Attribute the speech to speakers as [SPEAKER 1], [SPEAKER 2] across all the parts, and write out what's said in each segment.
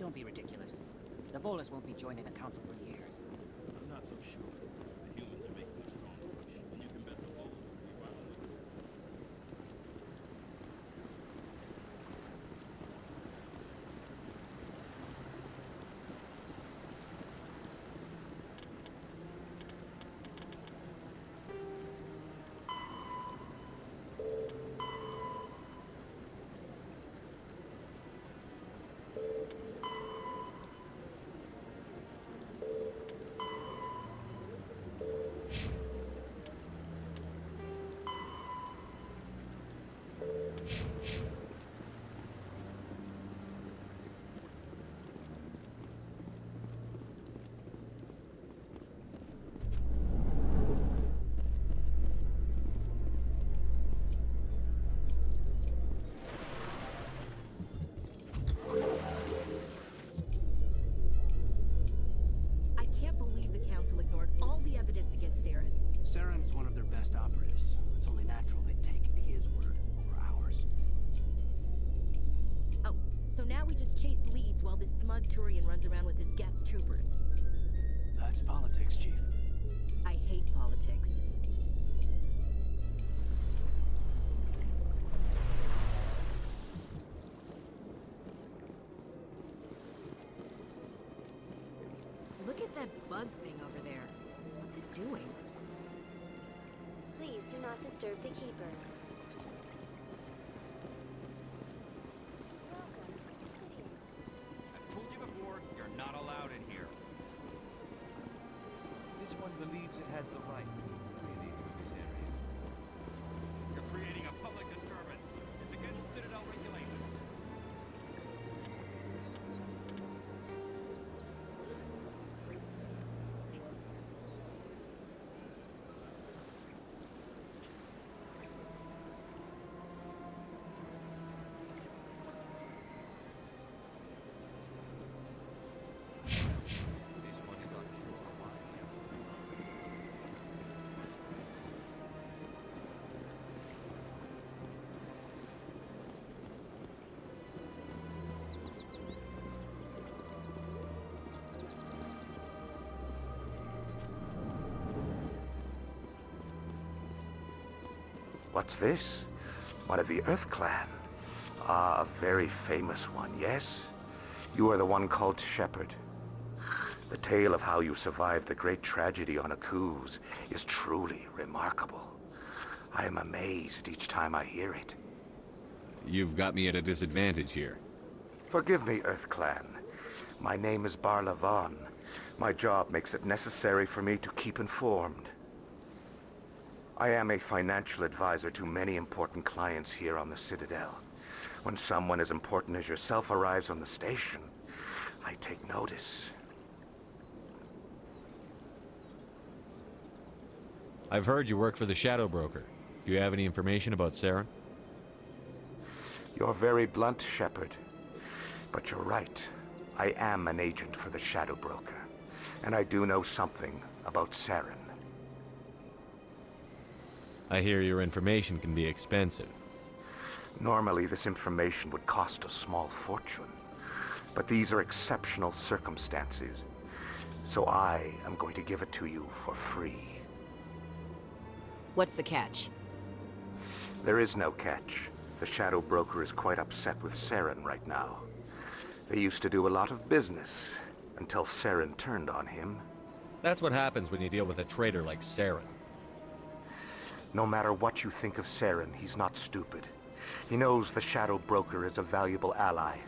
[SPEAKER 1] Don't be ridiculous. The Volus won't be joining the Council for years.
[SPEAKER 2] I'm not so sure. The humans are making a strong push, and you can bet the Volus will be right on the heels.
[SPEAKER 3] I can't believe the Council ignored all the evidence against Saren.
[SPEAKER 4] Saren's one of their best operatives. It's only natural they'd take his word over ours.
[SPEAKER 3] Oh, so now we just chase leads while this smug Turian runs around with his Geth troopers.
[SPEAKER 4] That's politics, Chief.
[SPEAKER 3] I hate politics. Look at that bug thing over there. What's it doing?
[SPEAKER 5] Please do not disturb the keepers. Welcome to your city.
[SPEAKER 6] I've told you before, you're not allowed in here.
[SPEAKER 7] This one believes it has the right to move freely through this area.
[SPEAKER 6] You're creating a public disturbance. It's against Citadel regulations.
[SPEAKER 7] This one is unsure why.
[SPEAKER 8] What's this? One of the Earth Clan. Ah, a very famous one, yes? You are the one called Shepard. The tale of how you survived the great tragedy on Akuz is truly remarkable. I am amazed each time I hear it.
[SPEAKER 9] You've got me at a disadvantage here.
[SPEAKER 8] Forgive me, Earth Clan. My name is Barla Vaughn. My job makes it necessary for me to keep informed. I am a financial advisor to many important clients here on the Citadel. When someone as important as yourself arrives on the station, I take notice.
[SPEAKER 9] I've heard you work for the Shadow Broker. Do you have any information about Saren?
[SPEAKER 8] You're very blunt, Shepard. But you're right. I am an agent for the Shadow Broker. And I do know something about Saren.
[SPEAKER 9] I hear your information can be expensive.
[SPEAKER 8] Normally, this information would cost a small fortune. But these are exceptional circumstances. So I am going to give it to you for free.
[SPEAKER 3] What's the catch?
[SPEAKER 8] There is no catch. The Shadow Broker is quite upset with Saren right now. They used to do a lot of business, until Saren turned on him.
[SPEAKER 9] That's what happens when you deal with a traitor like Saren.
[SPEAKER 8] No matter what you think of Saren, he's not stupid. He knows the Shadow Broker is a valuable ally.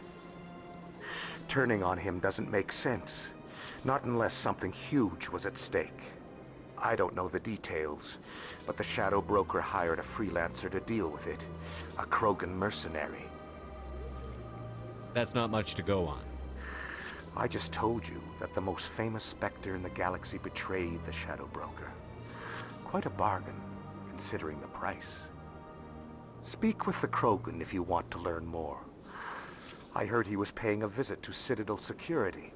[SPEAKER 8] Turning on him doesn't make sense. Not unless something huge was at stake. I don't know the details, but the Shadow Broker hired a freelancer to deal with it. A Krogan mercenary.
[SPEAKER 9] That's not much to go on.
[SPEAKER 8] I just told you that the most famous Spectre in the galaxy betrayed the Shadow Broker. Quite a bargain, considering the price. Speak with the Krogan if you want to learn more. I heard he was paying a visit to Citadel security.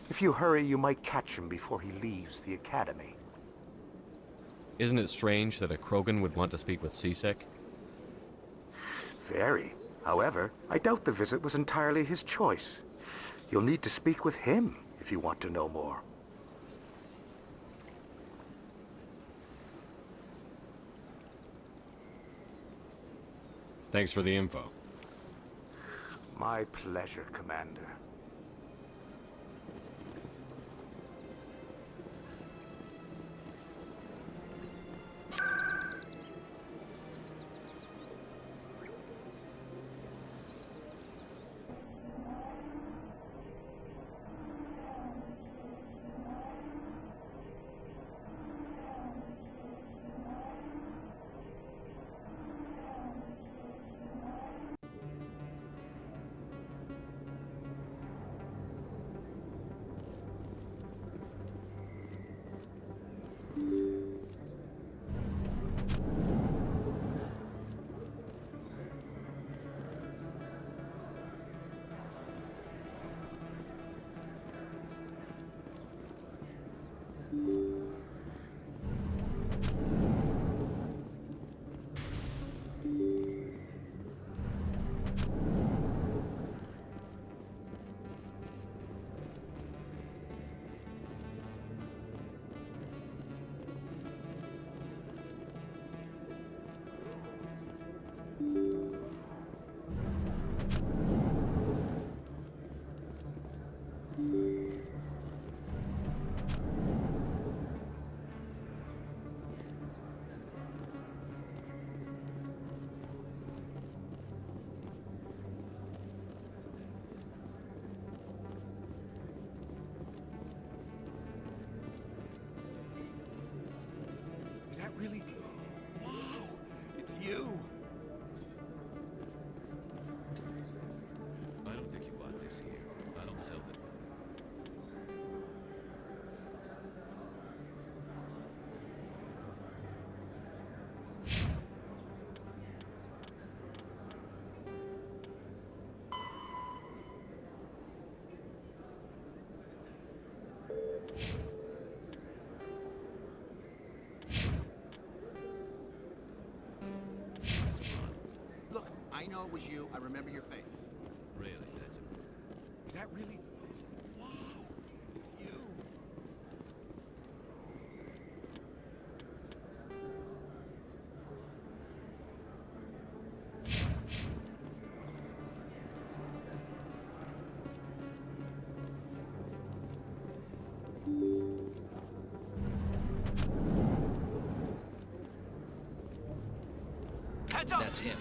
[SPEAKER 8] If you hurry, you might catch him before he leaves the Academy.
[SPEAKER 9] Isn't it strange that a Krogan would want to speak with C-Sec?
[SPEAKER 8] Very. However, I doubt the visit was entirely his choice. You'll need to speak with him if you want to know more.
[SPEAKER 9] Thanks for the info.
[SPEAKER 8] My pleasure, Commander.
[SPEAKER 6] Is that really? Wow! It's you!
[SPEAKER 2] I don't think you want this here. I don't sell it.
[SPEAKER 10] Look, I know it was you. I remember your face.
[SPEAKER 2] Really, that's it.
[SPEAKER 6] Is that really? Wow! It's you! Heads up!
[SPEAKER 10] That's him.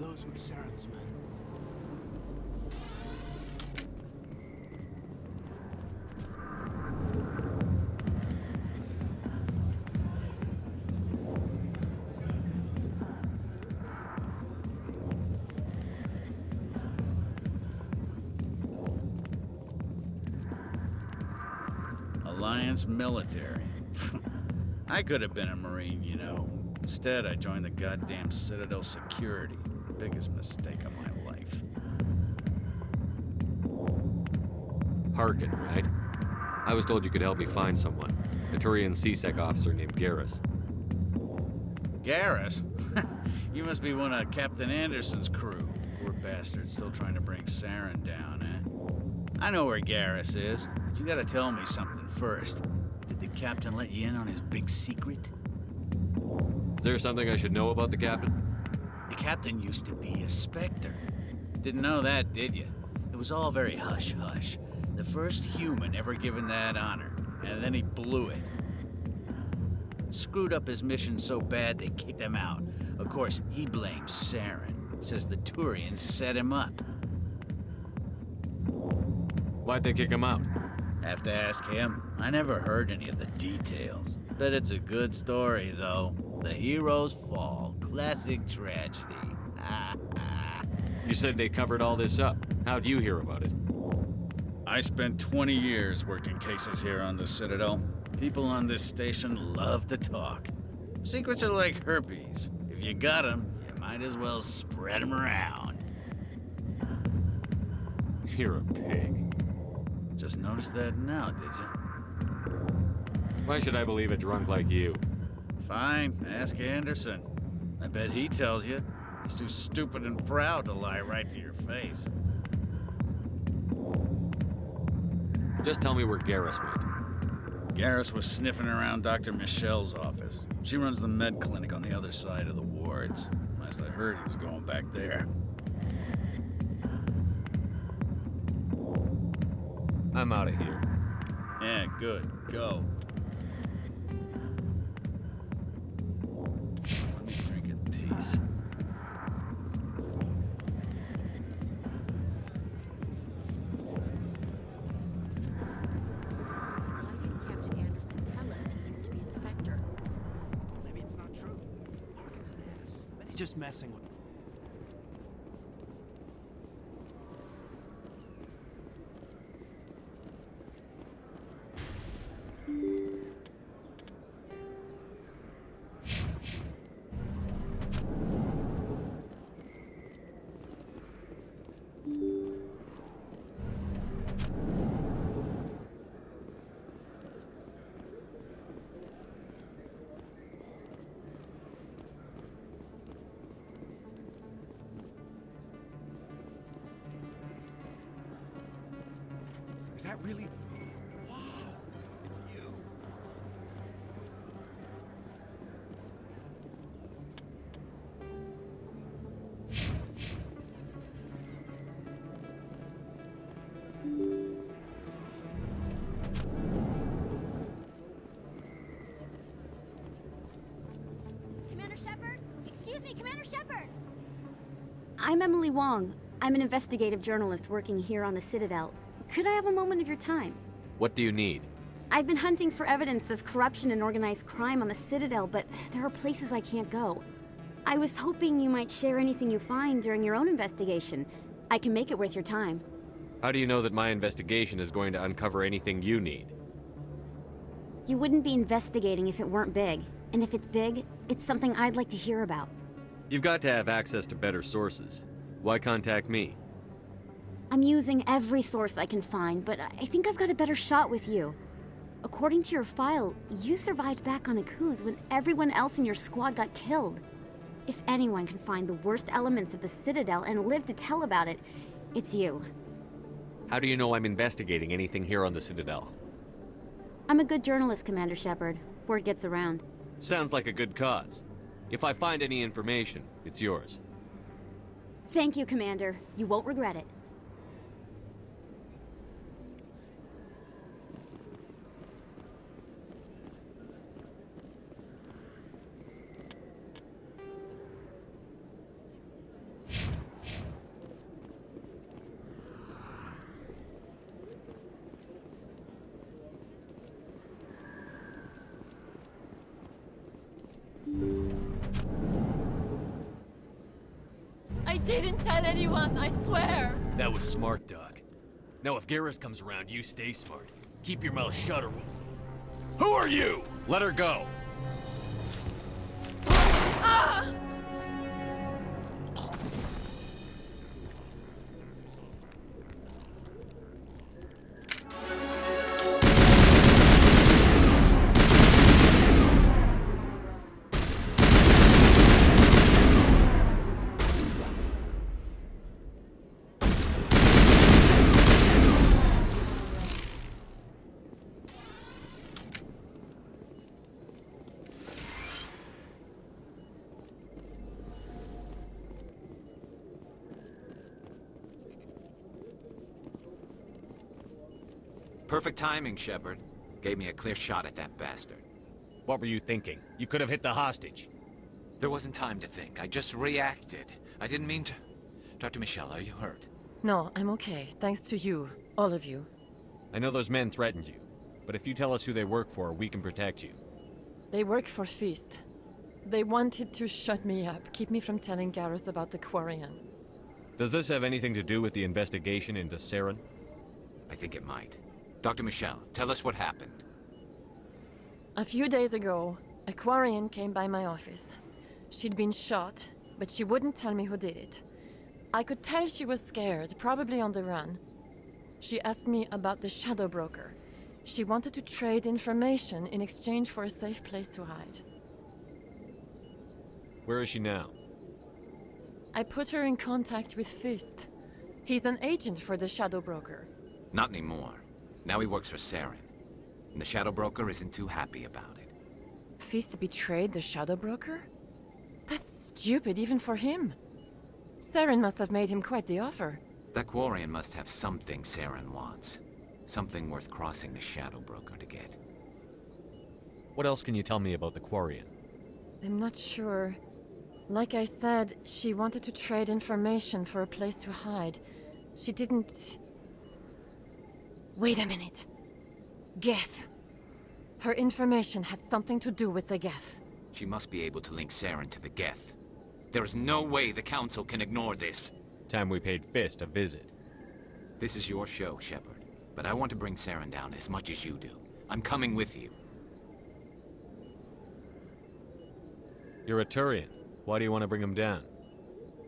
[SPEAKER 4] Those were Saren's men.
[SPEAKER 11] Alliance military. I could have been a Marine, you know. Instead, I joined the goddamn Citadel security. Biggest mistake of my life.
[SPEAKER 9] Harkin, right? I was told you could help me find someone. A Turian CSEC officer named Garrus.
[SPEAKER 11] Garrus? You must be one of Captain Anderson's crew. Poor bastard, still trying to bring Saren down, eh? I know where Garrus is, but you gotta tell me something first. Did the captain let you in on his big secret?
[SPEAKER 9] Is there something I should know about the captain?
[SPEAKER 11] The captain used to be a Spectre. Didn't know that, did you? It was all very hush-hush. The first human ever given that honor, and then he blew it. Screwed up his mission so bad they kicked him out. Of course, he blames Saren. Says the Turians set him up.
[SPEAKER 9] Why'd they kick him out?
[SPEAKER 11] Have to ask him. I never heard any of the details. Bet it's a good story, though. The heroes fall. Classic tragedy.
[SPEAKER 9] You said they covered all this up. How'd you hear about it?
[SPEAKER 11] I spent 20 years working cases here on the Citadel. People on this station love to talk. Secrets are like herpes. If you got them, you might as well spread them around.
[SPEAKER 9] You're a pig.
[SPEAKER 11] Just noticed that now, did you?
[SPEAKER 9] Why should I believe a drunk like you?
[SPEAKER 11] Fine, ask Anderson. I bet he tells you. He's too stupid and proud to lie right to your face.
[SPEAKER 9] Just tell me where Garrus went.
[SPEAKER 11] Garrus was sniffing around Dr. Michelle's office. She runs the med clinic on the other side of the wards. Last I heard, he was going back there.
[SPEAKER 9] I'm out of here.
[SPEAKER 11] Yeah, good. Go. Let me drink in peace.
[SPEAKER 3] Why didn't Captain Anderson tell us he used to be a Spectre?
[SPEAKER 4] Maybe it's not true. Harkin's an ass. But he's just messing with...
[SPEAKER 7] Is that really... Wow! It's you.
[SPEAKER 3] Commander Shepard? Excuse me, Commander Shepard! I'm Emily Wong. I'm an investigative journalist working here on the Citadel. Could I have a moment of your time?
[SPEAKER 9] What do you need?
[SPEAKER 3] I've been hunting for evidence of corruption and organized crime on the Citadel, but there are places I can't go. I was hoping you might share anything you find during your own investigation. I can make it worth your time.
[SPEAKER 9] How do you know that my investigation is going to uncover anything you need?
[SPEAKER 3] You wouldn't be investigating if it weren't big. And if it's big, it's something I'd like to hear about.
[SPEAKER 9] You've got to have access to better sources. Why contact me?
[SPEAKER 3] I'm using every source I can find, but I think I've got a better shot with you. According to your file, you survived back on Akuz when everyone else in your squad got killed. If anyone can find the worst elements of the Citadel and live to tell about it, it's you.
[SPEAKER 9] How do you know I'm investigating anything here on the Citadel?
[SPEAKER 3] I'm a good journalist, Commander Shepard. Word gets around.
[SPEAKER 9] Sounds like a good cause. If I find any information, it's yours.
[SPEAKER 3] Thank you, Commander. You won't regret it.
[SPEAKER 12] I didn't tell anyone, I swear!
[SPEAKER 9] That was smart, Doc. Now if Garrus comes around, you stay smart. Keep your mouth shut or... Who are you? Let her go!
[SPEAKER 12] Ah!
[SPEAKER 10] Perfect timing, Shepard. Gave me a clear shot at that bastard.
[SPEAKER 9] What were you thinking? You could have hit the hostage.
[SPEAKER 10] There wasn't time to think. I just reacted. I didn't mean to... Dr. Michelle, are you hurt?
[SPEAKER 12] No, I'm okay. Thanks to you. All of you.
[SPEAKER 9] I know those men threatened you, but if you tell us who they work for, we can protect you.
[SPEAKER 12] They work for Feast. They wanted to shut me up, keep me from telling Garrus about the Quarian.
[SPEAKER 9] Does this have anything to do with the investigation into Saren?
[SPEAKER 10] I think it might. Dr. Michelle, tell us what happened.
[SPEAKER 12] A few days ago, a Quarian came by my office. She'd been shot, but she wouldn't tell me who did it. I could tell she was scared, probably on the run. She asked me about the Shadow Broker. She wanted to trade information in exchange for a safe place to hide.
[SPEAKER 9] Where is she now?
[SPEAKER 12] I put her in contact with Fist. He's an agent for the Shadow Broker.
[SPEAKER 10] Not anymore. Now he works for Saren. And the Shadow Broker isn't too happy about it.
[SPEAKER 12] Fist betrayed the Shadow Broker? That's stupid even for him. Saren must have made him quite the offer.
[SPEAKER 10] That Quarian must have something Saren wants. Something worth crossing the Shadow Broker to get.
[SPEAKER 9] What else can you tell me about the Quarian?
[SPEAKER 12] I'm not sure. Like I said, she wanted to trade information for a place to hide. She didn't... Wait a minute. Geth. Her information had something to do with the Geth.
[SPEAKER 10] She must be able to link Saren to the Geth. There is no way the Council can ignore this.
[SPEAKER 9] Time we paid Fist a visit.
[SPEAKER 10] This is your show, Shepard. But I want to bring Saren down as much as you do. I'm coming with you.
[SPEAKER 9] You're a Turian. Why do you want to bring him down?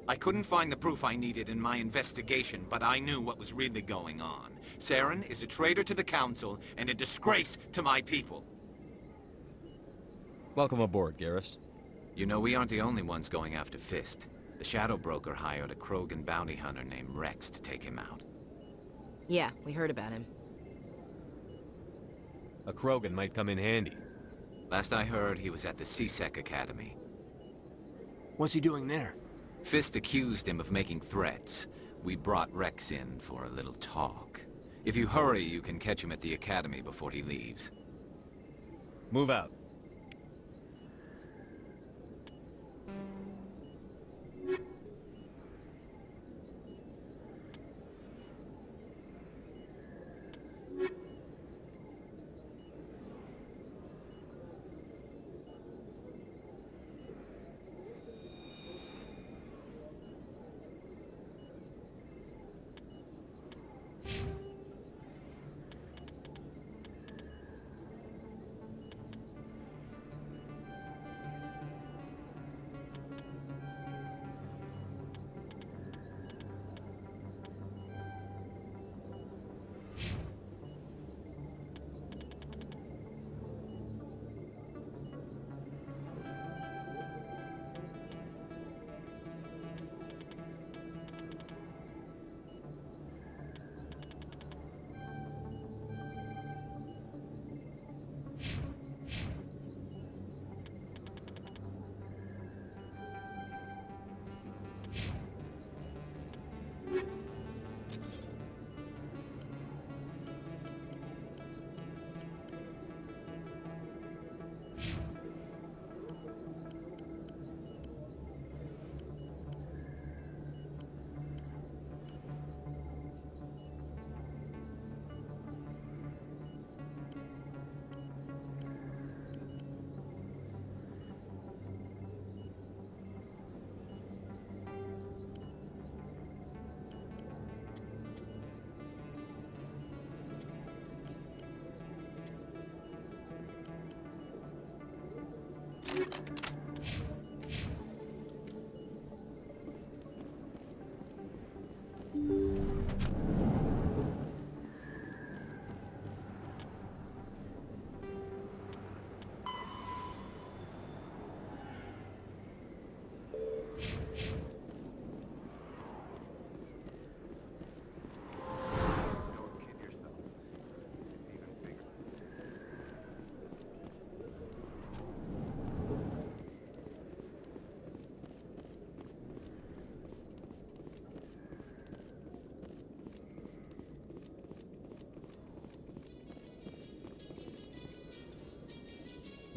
[SPEAKER 10] I couldn't find the proof I needed in my investigation, but I knew what was really going on. Saren is a traitor to the Council and a disgrace to my people.
[SPEAKER 9] Welcome aboard, Garrus.
[SPEAKER 10] You know, we aren't the only ones going after Fist. The Shadow Broker hired a Krogan bounty hunter named Rex to take him out.
[SPEAKER 13] Yeah, we heard about him.
[SPEAKER 9] A Krogan might come in handy.
[SPEAKER 10] Last I heard, he was at the C-Sec Academy.
[SPEAKER 4] What's he doing there?
[SPEAKER 10] Fist accused him of making threats. We brought Rex in for a little talk. If you hurry, you can catch him at the Academy before he leaves.
[SPEAKER 9] Move out.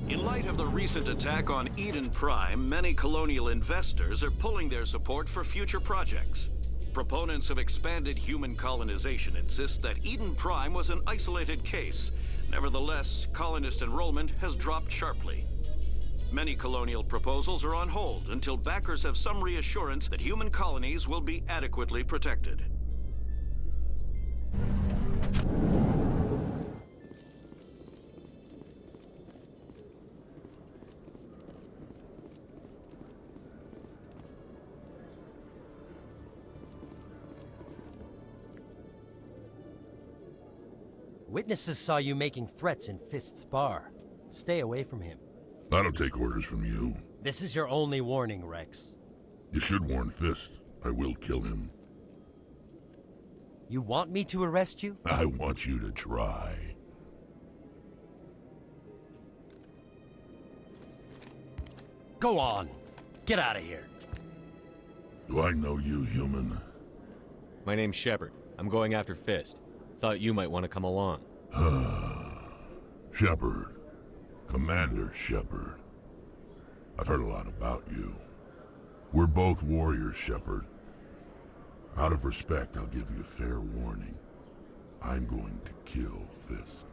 [SPEAKER 14] In light of the recent attack on Eden Prime, many colonial investors are pulling their support for future projects. Proponents of expanded human colonization insist that Eden Prime was an isolated case. Nevertheless, colonist enrollment has dropped sharply. Many colonial proposals are on hold until backers have some reassurance that human colonies will be adequately protected.
[SPEAKER 15] Witnesses saw you making threats in Fist's bar. Stay away from him.
[SPEAKER 16] I don't take orders from you.
[SPEAKER 15] This is your only warning, Rex.
[SPEAKER 16] You should warn Fist. I will kill him.
[SPEAKER 15] You want me to arrest you?
[SPEAKER 16] I want you to try.
[SPEAKER 15] Go on. Get out of here.
[SPEAKER 16] Do I know you, human?
[SPEAKER 9] My name's Shepard. I'm going after Fist. Thought you might want to come along.
[SPEAKER 16] Shepard. Commander Shepard. I've heard a lot about you. We're both warriors, Shepard. Out of respect, I'll give you a fair warning. I'm going to kill Fist.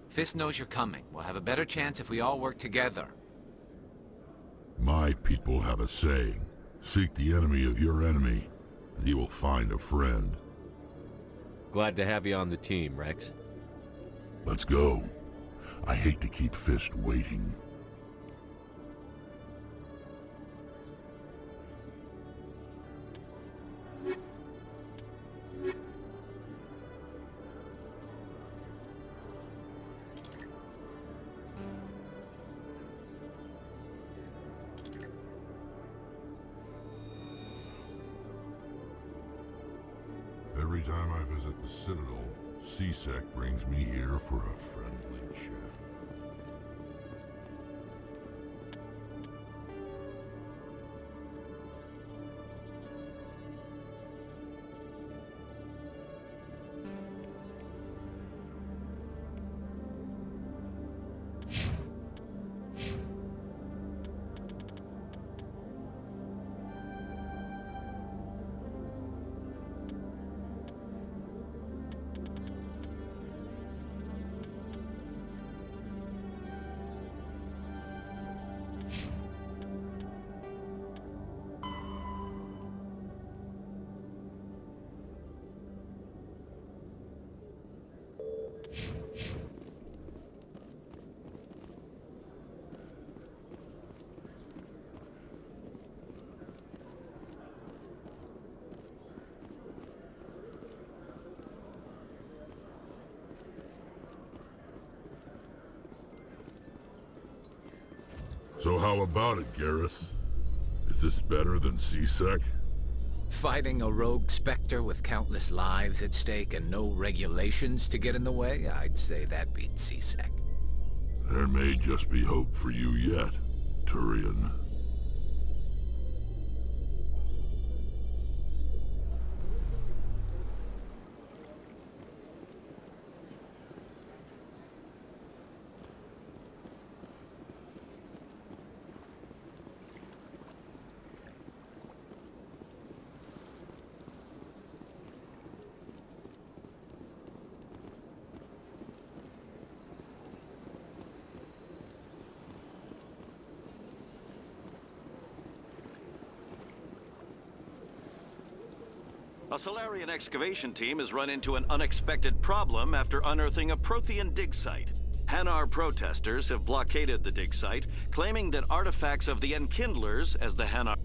[SPEAKER 10] Fist knows you're coming. We'll have a better chance if we all work together.
[SPEAKER 16] My people have a saying. Seek the enemy of your enemy, and you will find a friend.
[SPEAKER 9] Glad to have you on the team, Rex.
[SPEAKER 16] Let's go. I hate to keep Fist waiting. Every time I visit the Citadel, C-Sec brings me here for a friendly chat. So how about it, Garrus? Is this better than C-Sec?
[SPEAKER 10] Fighting a rogue Spectre with countless lives at stake and no regulations to get in the way? I'd say that beats C-Sec.
[SPEAKER 16] There may just be hope for you yet, Turian.
[SPEAKER 14] A Solarian excavation team has run into an unexpected problem after unearthing a Prothean dig site. Hanar protesters have blockaded the dig site, claiming that artifacts of the Enkindlers, as the Hanar...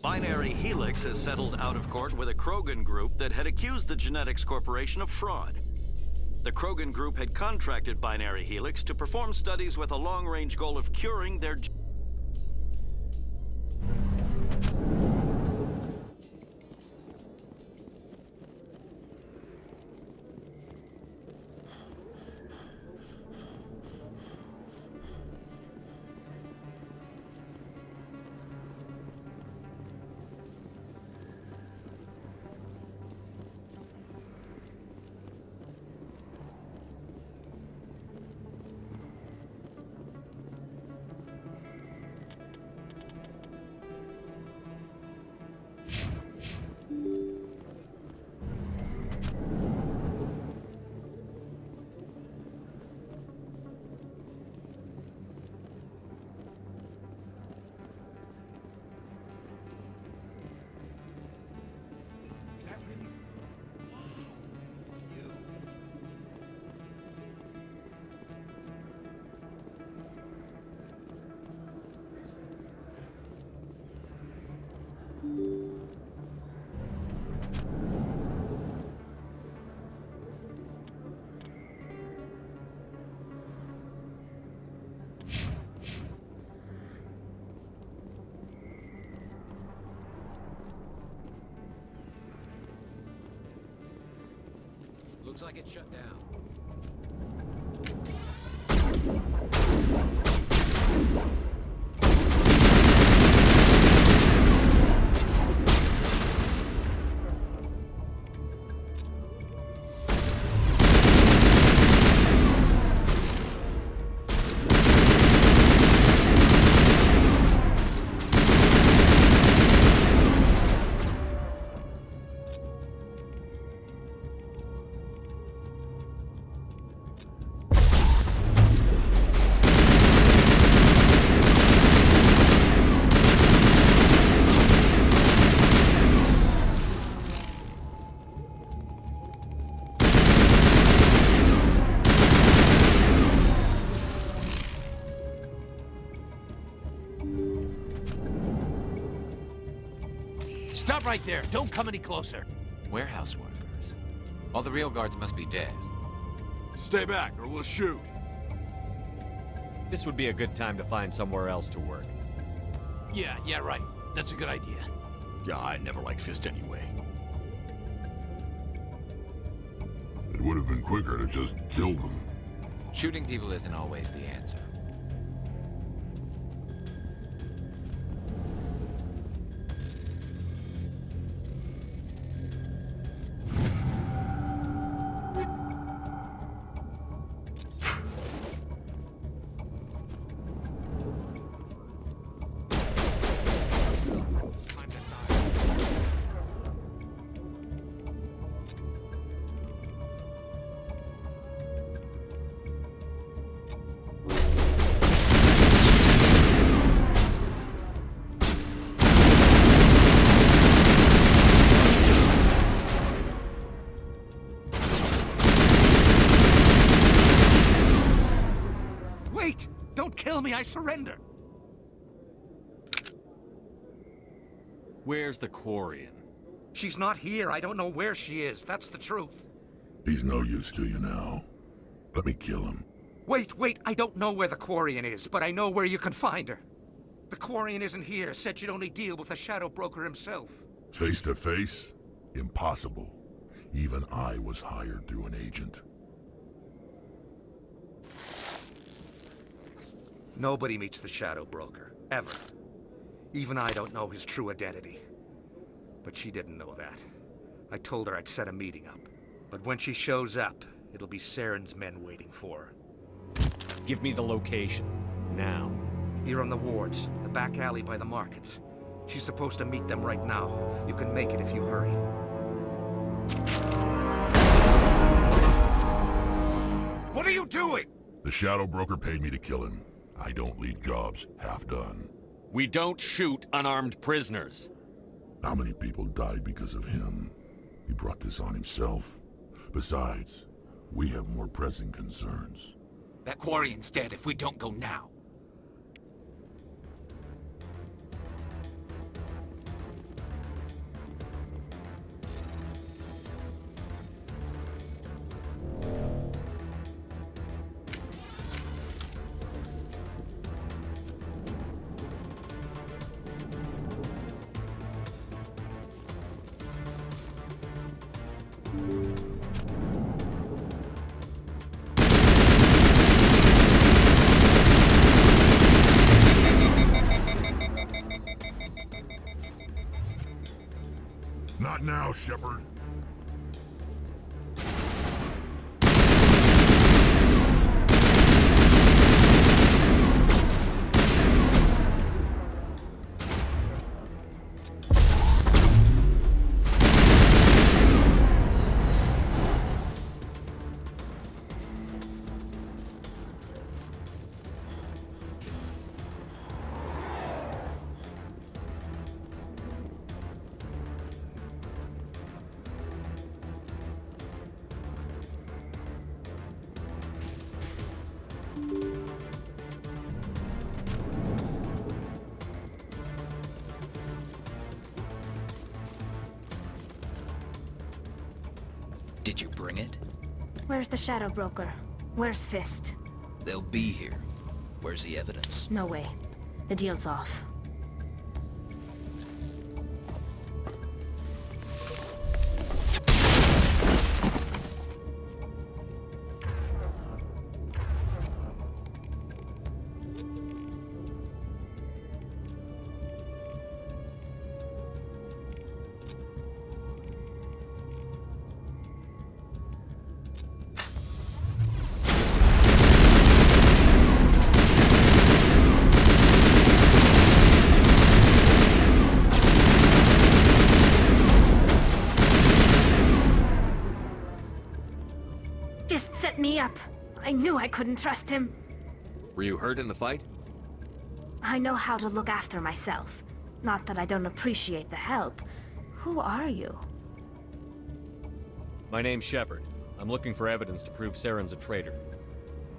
[SPEAKER 14] Binary Helix has settled out of court with a Krogan group that had accused the Genetics Corporation of fraud. The Krogan group had contracted Binary Helix to perform studies with a long-range goal of curing their...
[SPEAKER 4] Looks like it's shut down.
[SPEAKER 7] Stop right there. Don't come any closer.
[SPEAKER 10] Warehouse workers. All the real guards must be dead.
[SPEAKER 6] Stay back, or we'll shoot.
[SPEAKER 9] This would be a good time to find somewhere else to work.
[SPEAKER 7] Yeah, right. That's a good idea.
[SPEAKER 6] Yeah, I never liked Fist anyway.
[SPEAKER 16] It would have been quicker to just kill them.
[SPEAKER 10] Shooting people isn't always the answer.
[SPEAKER 7] Wait! Don't kill me, I surrender!
[SPEAKER 9] Where's the Quarian?
[SPEAKER 8] She's not here. I don't know where she is. That's the truth.
[SPEAKER 16] He's no use to you now. Let me kill him.
[SPEAKER 8] Wait. I don't know where the Quarian is, but I know where you can find her. The Quarian isn't here. Said she'd only deal with the Shadow Broker himself.
[SPEAKER 16] Face to face? Impossible. Even I was hired through an agent.
[SPEAKER 8] Nobody meets the Shadow Broker, ever. Even I don't know his true identity. But she didn't know that. I told her I'd set a meeting up. But when she shows up, it'll be Saren's men waiting for her.
[SPEAKER 9] Give me the location. Now.
[SPEAKER 8] Here on the wards, the back alley by the markets. She's supposed to meet them right now. You can make it if you hurry.
[SPEAKER 10] What are you doing?
[SPEAKER 16] The Shadow Broker paid me to kill him. I don't leave jobs half done.
[SPEAKER 9] We don't shoot unarmed prisoners.
[SPEAKER 16] How many people died because of him? He brought this on himself. Besides, we have more pressing concerns.
[SPEAKER 10] That Quarian's dead if we don't go now.
[SPEAKER 16] Not now, Shepard.
[SPEAKER 17] Did you bring it?
[SPEAKER 3] Where's the Shadow Broker? Where's Fist?
[SPEAKER 17] They'll be here. Where's the evidence?
[SPEAKER 3] No way. The deal's off.
[SPEAKER 18] set me up. I knew I couldn't trust him.
[SPEAKER 9] Were you hurt in the fight?
[SPEAKER 18] I know how to look after myself. Not that I don't appreciate the help. Who are you?
[SPEAKER 9] My name's Shepard. I'm looking for evidence to prove Saren's a traitor.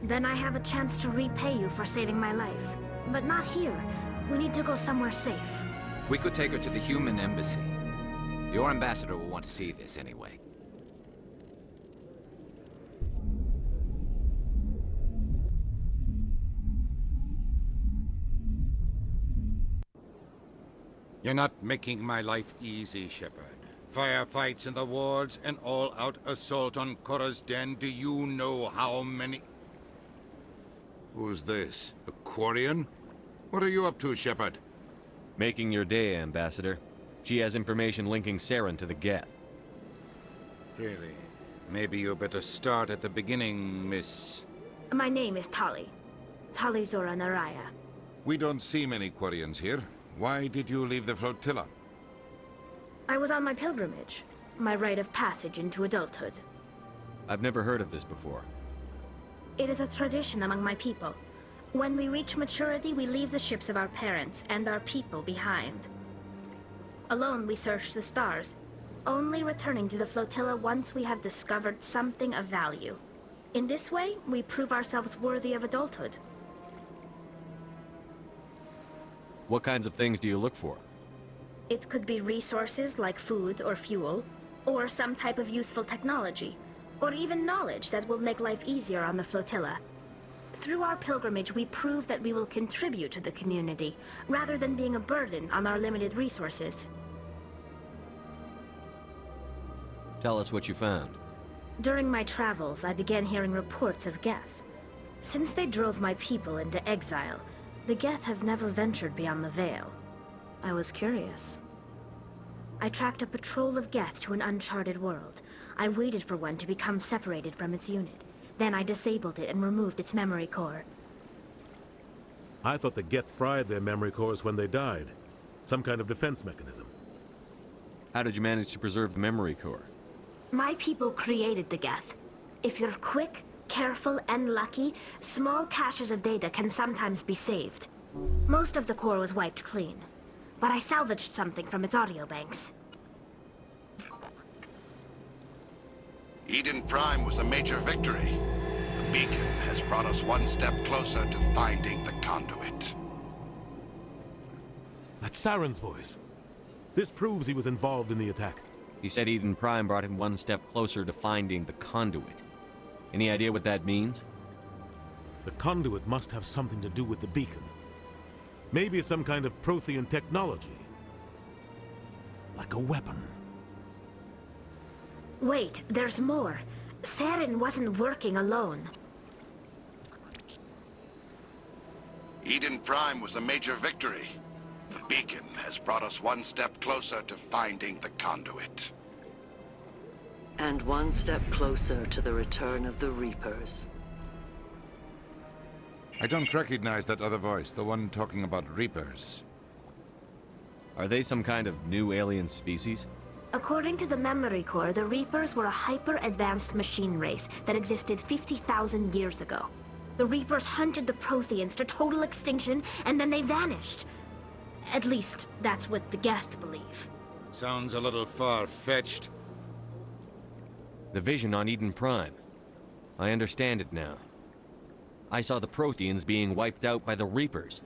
[SPEAKER 18] Then I have a chance to repay you for saving my life. But not here. We need to go somewhere safe.
[SPEAKER 10] We could take her to the human embassy. Your ambassador will want to see this anyway.
[SPEAKER 19] You're not making my life easy, Shepard. Firefights in the wards, an all-out assault on Korra's den. Do you know how many... Who's this? A Quarian? What are you up to, Shepard?
[SPEAKER 9] Making your day, Ambassador. She has information linking Saren to the Geth.
[SPEAKER 19] Really? Maybe you better start at the beginning, Miss...
[SPEAKER 18] My name is Tali. Tali Zora Naraya.
[SPEAKER 19] We don't see many Quarians here. Why did you leave the flotilla?
[SPEAKER 18] I was on my pilgrimage. My rite of passage into adulthood.
[SPEAKER 9] I've never heard of this before.
[SPEAKER 18] It is a tradition among my people. When we reach maturity, we leave the ships of our parents and our people behind. Alone, we search the stars, only returning to the flotilla once we have discovered something of value. In this way, we prove ourselves worthy of adulthood.
[SPEAKER 9] What kinds of things do you look for?
[SPEAKER 18] It could be resources like food or fuel, or some type of useful technology, or even knowledge that will make life easier on the flotilla. Through our pilgrimage, we prove that we will contribute to the community, rather than being a burden on our limited resources.
[SPEAKER 9] Tell us what you found.
[SPEAKER 18] During my travels, I began hearing reports of Geth. Since they drove my people into exile, the Geth have never ventured beyond the Veil. I was curious. I tracked a patrol of Geth to an uncharted world. I waited for one to become separated from its unit. Then I disabled it and removed its memory core.
[SPEAKER 20] I thought the Geth fried their memory cores when they died. Some kind of defense mechanism.
[SPEAKER 9] How did you manage to preserve the memory core?
[SPEAKER 18] My people created the Geth. If you're quick, careful, and lucky, small caches of data can sometimes be saved. Most of the core was wiped clean, but I salvaged something from its audio banks.
[SPEAKER 16] Eden Prime was a major victory. The beacon has brought us one step closer to finding the conduit.
[SPEAKER 20] That's Saren's voice. This proves he was involved in the attack.
[SPEAKER 9] He said Eden Prime brought him one step closer to finding the conduit. Any idea what that means?
[SPEAKER 20] The conduit must have something to do with the beacon. Maybe it's some kind of Prothean technology. Like a weapon.
[SPEAKER 18] Wait, there's more. Saren wasn't working alone.
[SPEAKER 16] Eden Prime was a major victory. The beacon has brought us one step closer to finding the conduit.
[SPEAKER 21] And one step closer to the return of the Reapers.
[SPEAKER 19] I don't recognize that other voice, the one talking about Reapers.
[SPEAKER 9] Are they some kind of new alien species?
[SPEAKER 18] According to the memory core, the Reapers were a hyper-advanced machine race that existed 50,000 years ago. The Reapers hunted the Protheans to total extinction, and then they vanished. At least, that's what the Geth believe.
[SPEAKER 19] Sounds a little far-fetched.
[SPEAKER 9] The vision on Eden Prime. I understand it now. I saw the Protheans being wiped out by the Reapers.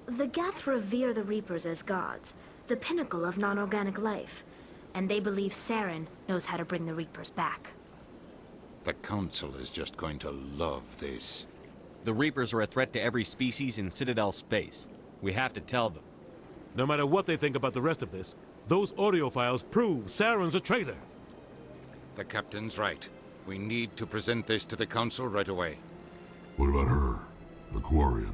[SPEAKER 18] The Geth revere the Reapers as gods, the pinnacle of non-organic life. And they believe Saren knows how to bring the Reapers back.
[SPEAKER 19] The Council is just going to love this.
[SPEAKER 9] The Reapers are a threat to every species in Citadel space. We have to tell them.
[SPEAKER 20] No matter what they think about the rest of this, those audio files prove Saren's a traitor.
[SPEAKER 19] The Captain's right. We need to present this to the Council right away.
[SPEAKER 16] What about her? The Quarian?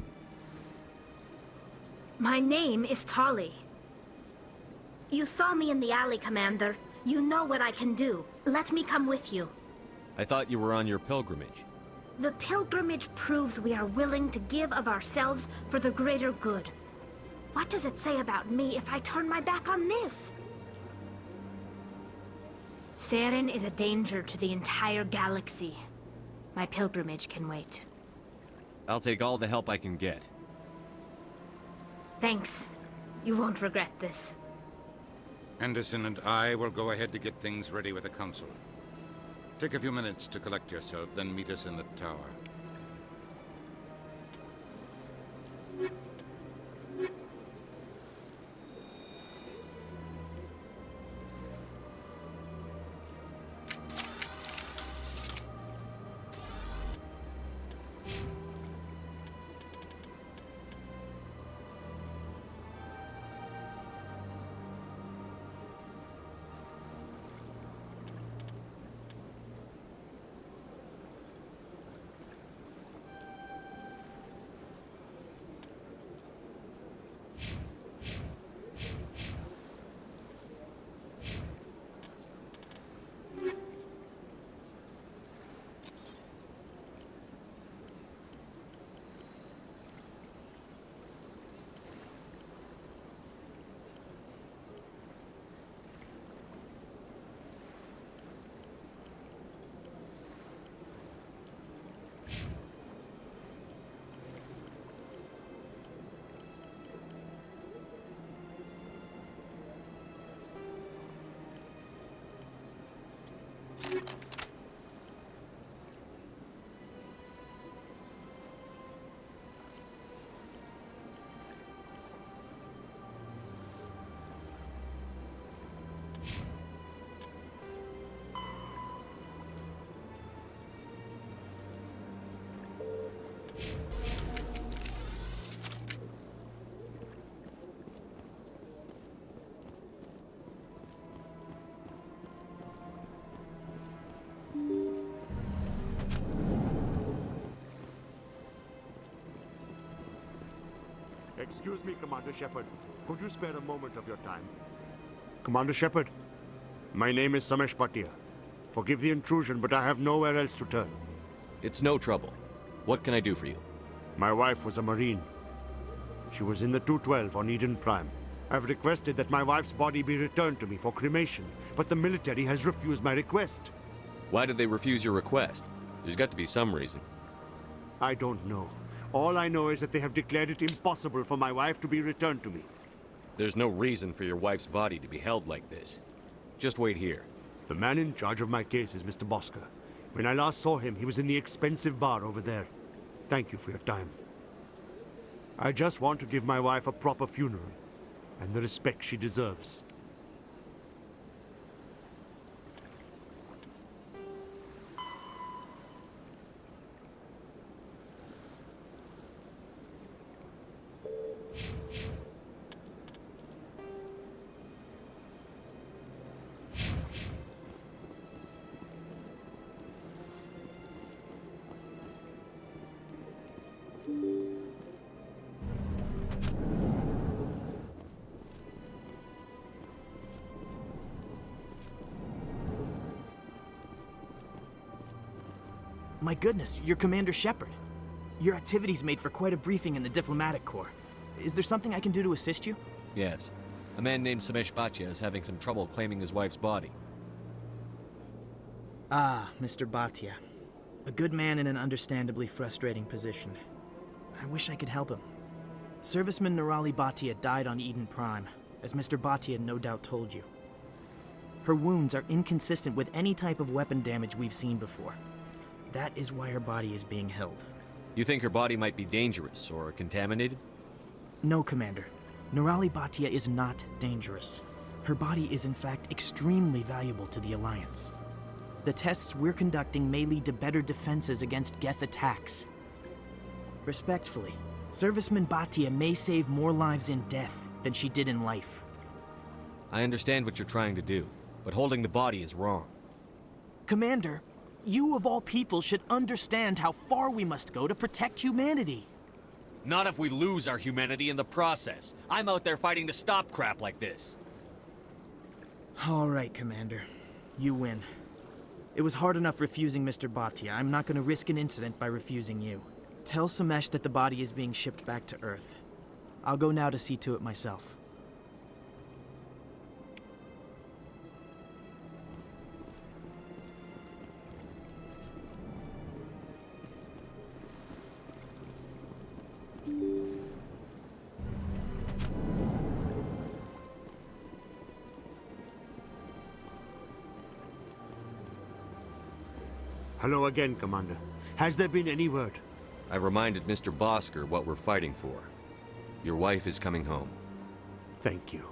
[SPEAKER 18] My name is Tali. You saw me in the alley, Commander. You know what I can do. Let me come with you.
[SPEAKER 9] I thought you were on your pilgrimage.
[SPEAKER 18] The pilgrimage proves we are willing to give of ourselves for the greater good. What does it say about me if I turn my back on this? Saren is a danger to the entire galaxy. My pilgrimage can wait.
[SPEAKER 9] I'll take all the help I can get.
[SPEAKER 18] Thanks. You won't regret this.
[SPEAKER 19] Anderson and I will go ahead to get things ready with the Council. Take a few minutes to collect yourself, then meet us in the tower.
[SPEAKER 1] Excuse me, Commander Shepard. Could you spare a moment of your time? Commander Shepard, my name is Samesh Bhatia. Forgive the intrusion, but I have nowhere else to turn.
[SPEAKER 9] It's no trouble. What can I do for you?
[SPEAKER 1] My wife was a Marine. She was in the 212 on Eden Prime. I've requested that my wife's body be returned to me for cremation, but the military has refused my request.
[SPEAKER 9] Why did they refuse your request? There's got to be some reason.
[SPEAKER 1] I don't know. All I know is that they have declared it impossible for my wife to be returned to me.
[SPEAKER 9] There's no reason for your wife's body to be held like this. Just wait here.
[SPEAKER 1] The man in charge of my case is Mr. Bosca. When I last saw him, he was in the expensive bar over there. Thank you for your time. I just want to give my wife a proper funeral, and the respect she deserves.
[SPEAKER 22] My goodness, you're Commander Shepard. Your activities made for quite a briefing in the Diplomatic Corps. Is there something I can do to assist you?
[SPEAKER 9] Yes. A man named Samesh Bhatia is having some trouble claiming his wife's body.
[SPEAKER 22] Ah, Mr. Bhatia. A good man in an understandably frustrating position. I wish I could help him. Serviceman Nirali Bhatia died on Eden Prime, as Mr. Bhatia no doubt told you. Her wounds are inconsistent with any type of weapon damage we've seen before. That is why her body is being held.
[SPEAKER 9] You think her body might be dangerous or contaminated?
[SPEAKER 22] No, Commander. Nirali Bhatia is not dangerous. Her body is in fact extremely valuable to the Alliance. The tests we're conducting may lead to better defenses against Geth attacks. Respectfully, Serviceman Bhatia may save more lives in death than she did in life.
[SPEAKER 9] I understand what you're trying to do, but holding the body is wrong.
[SPEAKER 22] Commander, you of all people should understand how far we must go to protect humanity.
[SPEAKER 9] Not if we lose our humanity in the process. I'm out there fighting to stop crap like this.
[SPEAKER 22] All right, Commander. You win. It was hard enough refusing Mr. Bhatia. I'm not going to risk an incident by refusing you. Tell Samesh that the body is being shipped back to Earth. I'll go now to see to it myself.
[SPEAKER 1] Hello again, Commander. Has there been any word?
[SPEAKER 9] I reminded Mr. Bosker what we're fighting for. Your wife is coming home.
[SPEAKER 1] Thank you.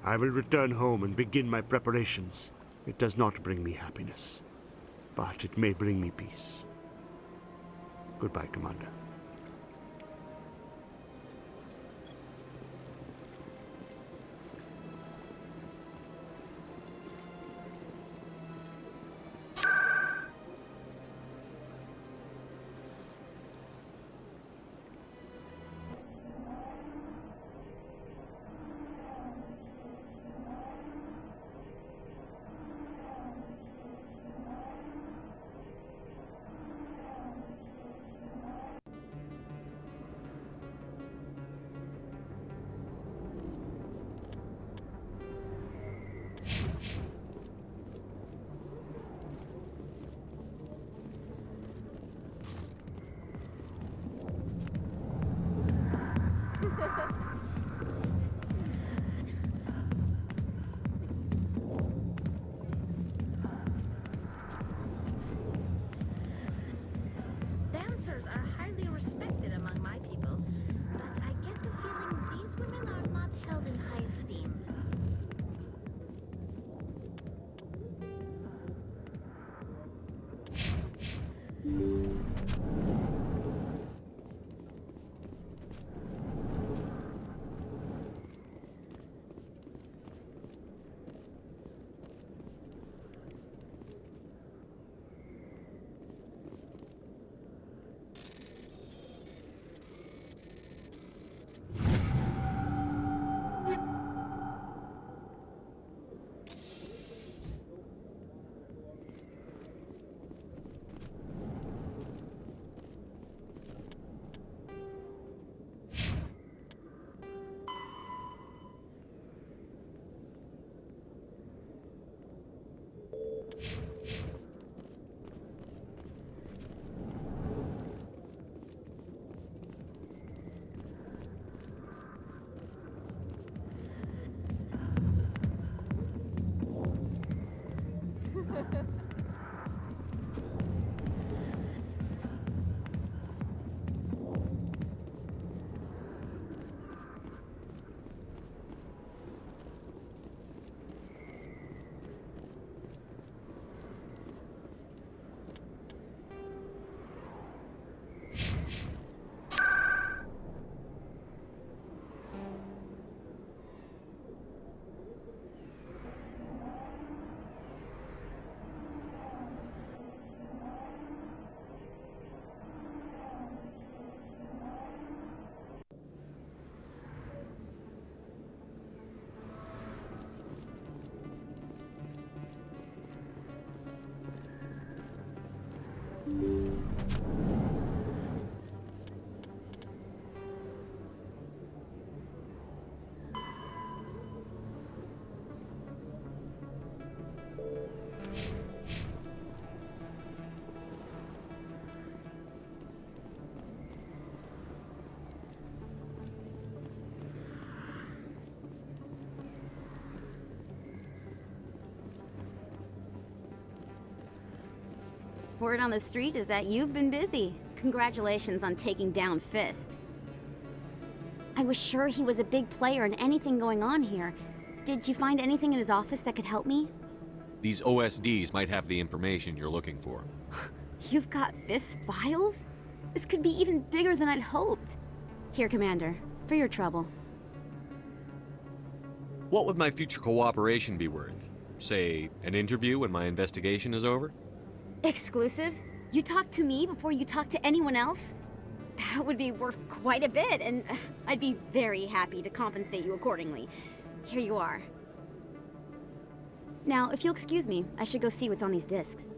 [SPEAKER 1] I will return home and begin my preparations. It does not bring me happiness, but it may bring me peace. Goodbye, Commander.
[SPEAKER 18] Dancers are highly respected among my people, but I get the feeling these women are not held in high esteem.
[SPEAKER 3] Word on the street is that you've been busy. Congratulations on taking down Fist. I was sure he was a big player in anything going on here. Did you find anything in his office that could help me?
[SPEAKER 9] These OSDs might have the information you're looking for.
[SPEAKER 3] You've got Fist's files? This could be even bigger than I'd hoped. Here, Commander, for your trouble.
[SPEAKER 9] What would my future cooperation be worth? Say, an interview when my investigation is over?
[SPEAKER 3] Exclusive? You talk to me before you talk to anyone else? That would be worth quite a bit, and I'd be very happy to compensate you accordingly. Here you are. Now, if you'll excuse me, I should go see what's on these discs.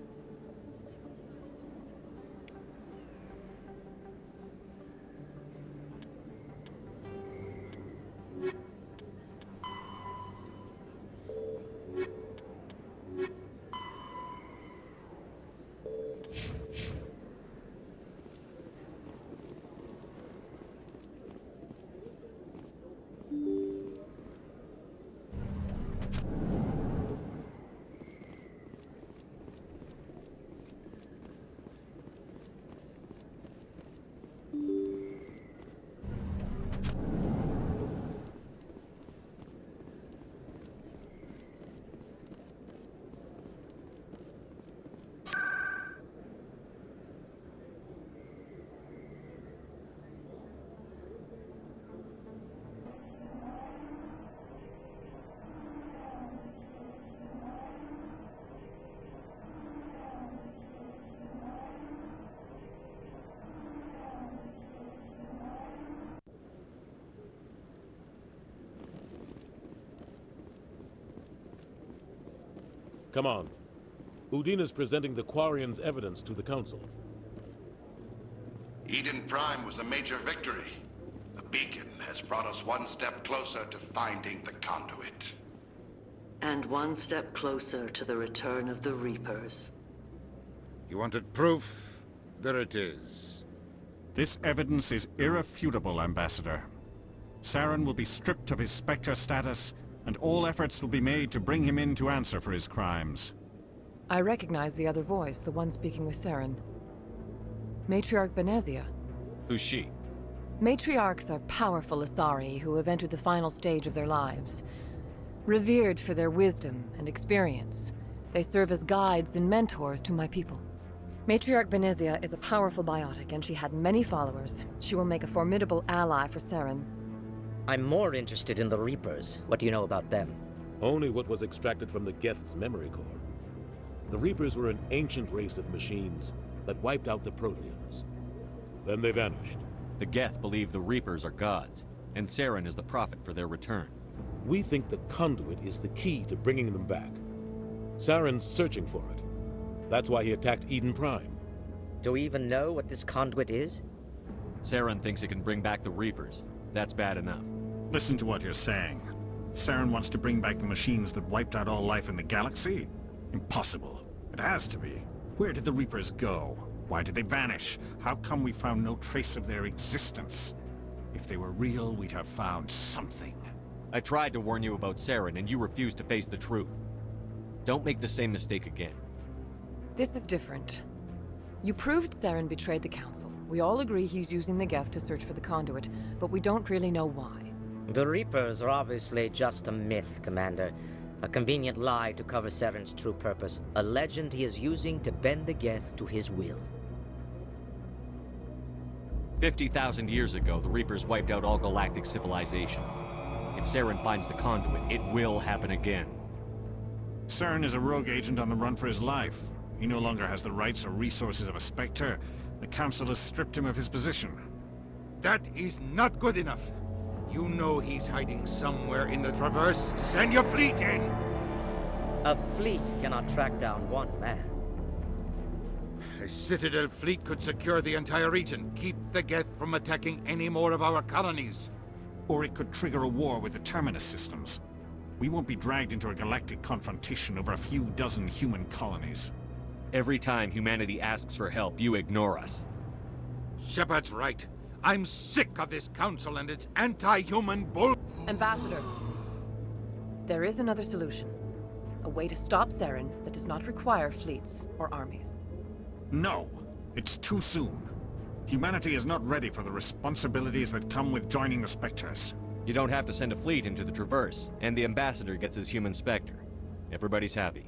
[SPEAKER 20] Come on. Udina's presenting the Quarians' evidence to the Council.
[SPEAKER 2] Eden Prime was a major victory. The beacon has brought us one step closer to finding the conduit.
[SPEAKER 21] And one step closer to the return of the Reapers.
[SPEAKER 19] You wanted proof? There it is.
[SPEAKER 6] This evidence is irrefutable, Ambassador. Saren will be stripped of his Spectre status, and all efforts will be made to bring him in to answer for his crimes.
[SPEAKER 12] I recognize the other voice, the one speaking with Saren. Matriarch Benezia.
[SPEAKER 9] Who's she?
[SPEAKER 12] Matriarchs are powerful Asari who have entered the final stage of their lives. Revered for their wisdom and experience, they serve as guides and mentors to my people. Matriarch Benezia is a powerful biotic, and she had many followers. She will make a formidable ally for Saren.
[SPEAKER 5] I'm more interested in the Reapers. What do you know about them?
[SPEAKER 20] Only what was extracted from the Geth's memory core. The Reapers were an ancient race of machines that wiped out the Protheans. Then they vanished.
[SPEAKER 9] The Geth believe the Reapers are gods, and Saren is the prophet for their return.
[SPEAKER 20] We think the conduit is the key to bringing them back. Saren's searching for it. That's why he attacked Eden Prime.
[SPEAKER 5] Do we even know what this conduit is?
[SPEAKER 9] Saren thinks it can bring back the Reapers. That's bad enough.
[SPEAKER 6] Listen to what you're saying. Saren wants to bring back the machines that wiped out all life in the galaxy? Impossible. It has to be. Where did the Reapers go? Why did they vanish? How come we found no trace of their existence? If they were real, we'd have found something.
[SPEAKER 9] I tried to warn you about Saren, and you refused to face the truth. Don't make the same mistake again.
[SPEAKER 12] This is different. You proved Saren betrayed the Council. We all agree he's using the Geth to search for the conduit, but we don't really know why.
[SPEAKER 5] The Reapers are obviously just a myth, Commander. A convenient lie to cover Saren's true purpose. A legend he is using to bend the Geth to his will.
[SPEAKER 9] 50,000 years ago, the Reapers wiped out all galactic civilization. If Saren finds the conduit, it will happen again.
[SPEAKER 6] Saren is a rogue agent on the run for his life. He no longer has the rights or resources of a Spectre. The Council has stripped him of his position.
[SPEAKER 19] That is not good enough. You know he's hiding somewhere in the Traverse. Send your fleet in!
[SPEAKER 5] A fleet cannot track down one man.
[SPEAKER 19] A Citadel fleet could secure the entire region, keep the Geth from attacking any more of our colonies.
[SPEAKER 6] Or it could trigger a war with the Terminus systems. We won't be dragged into a galactic confrontation over a few dozen human colonies.
[SPEAKER 9] Every time humanity asks for help, you ignore us.
[SPEAKER 19] Shepard's right. I'm sick of this council and its anti-human bull—
[SPEAKER 12] Ambassador, there is another solution. A way to stop Saren that does not require fleets or armies.
[SPEAKER 6] No, it's too soon. Humanity is not ready for the responsibilities that come with joining the Spectres.
[SPEAKER 9] You don't have to send a fleet into the Traverse, and the Ambassador gets his human Spectre. Everybody's happy.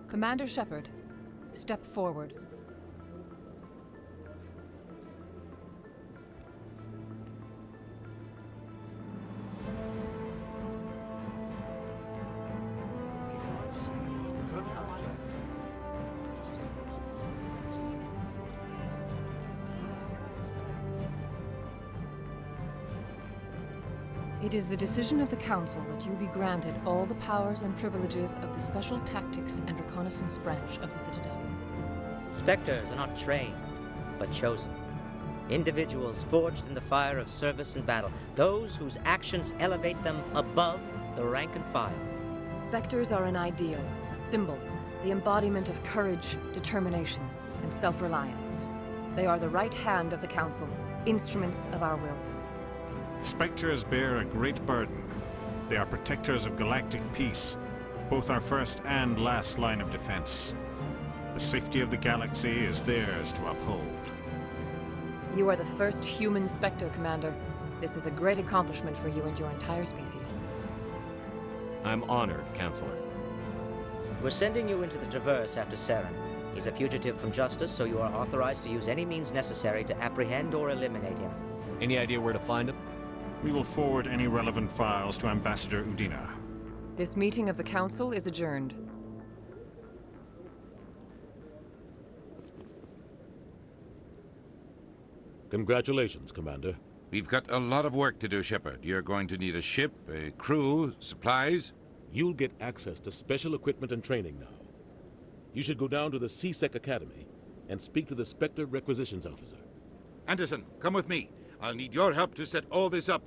[SPEAKER 12] Commander Shepard, step forward. It is the decision of the Council that you be granted all the powers and privileges of the Special Tactics and Reconnaissance branch of the Citadel.
[SPEAKER 5] Spectres are not trained, but chosen. Individuals forged in the fire of service and battle. Those whose actions elevate them above the rank and file.
[SPEAKER 12] Spectres are an ideal, a symbol, the embodiment of courage, determination, and self-reliance. They are the right hand of the Council, instruments of our will.
[SPEAKER 6] Spectres bear a great burden. They are protectors of galactic peace, both our first and last line of defense. The safety of the galaxy is theirs to uphold.
[SPEAKER 12] You are the first human Spectre, Commander. This is a great accomplishment for you and your entire species.
[SPEAKER 9] I'm honored, Counselor.
[SPEAKER 5] We're sending you into the Traverse after Saren. He's a fugitive from justice, so you are authorized to use any means necessary to apprehend or eliminate him.
[SPEAKER 9] Any idea where to find him?
[SPEAKER 6] We will forward any relevant files to Ambassador Udina.
[SPEAKER 12] This meeting of the Council is adjourned.
[SPEAKER 20] Congratulations, Commander.
[SPEAKER 19] We've got a lot of work to do, Shepard. You're going to need a ship, a crew, supplies.
[SPEAKER 20] You'll get access to special equipment and training now. You should go down to the C-Sec Academy and speak to the Spectre requisitions officer.
[SPEAKER 19] Anderson, come with me. I'll need your help to set all this up.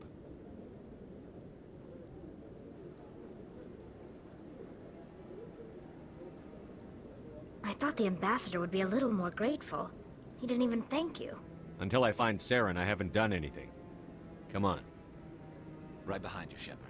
[SPEAKER 18] I thought the ambassador would be a little more grateful. He didn't even thank you.
[SPEAKER 9] Until I find Saren, I haven't done anything. Come on.
[SPEAKER 10] Right behind you, Shepard.